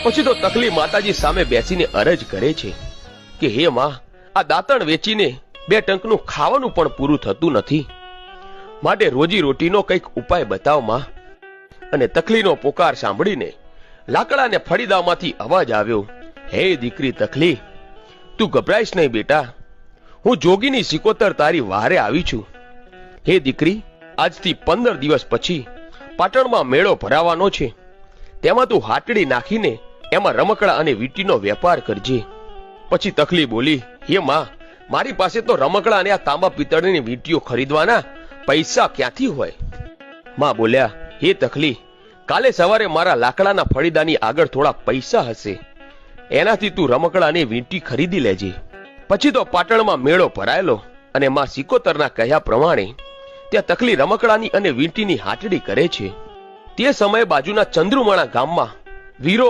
પછી તો તકલી માતાજી સામે બેસીને અરજ કરે છે કે હે માં, આ દાંતણ વેચીને 2 ટંકનું ખાવાનું પણ પૂરું થતું નથી, માટે રોજી રોટીનો કંઈક ઉપાય બતાવ માં. અને તકલીનો પોકાર સાંભળીને લાકડાને ફળીદામાંથી અવાજ આવ્યો, હે દીકરી તકલી, તું ગભરાઈશ નહીં બેટા, હું જોગીની સિકોતર તારી વારે આવી છું. હે દીકરી, આજથી 15 દિવસ પછી પાટણમાં મેળો ભરાવાનો છે, તેમાં તું હાટડી નાખીને એમાં રમકડા અને વીંટીનો વેપાર કરજે. પછી તકલી બોલી, હે માં, મારી પાસે તો રમકડા અને આ તાંબા પિત્તળની વીંટીઓ ખરીદવાના પૈસા ક્યાંથી હોય? માં બોલ્યા, હે તકલી, કાલે સવારે મારા લાકડાના ફળીદાની આગળ થોડા પૈસા હશે, એનાથી તું રમકડા અને વીંટી ખરીદી લેજે. પછી તો પાટણમાં મેળો ભરાયેલો અને માં સિકોતરના કહ્યા પ્રમાણે ત્યાં તકલી રમકડાની અને વીંટીની હાટડી કરે છે. તે સમયે બાજુના ચંદ્રુમણા ગામમાં વીરો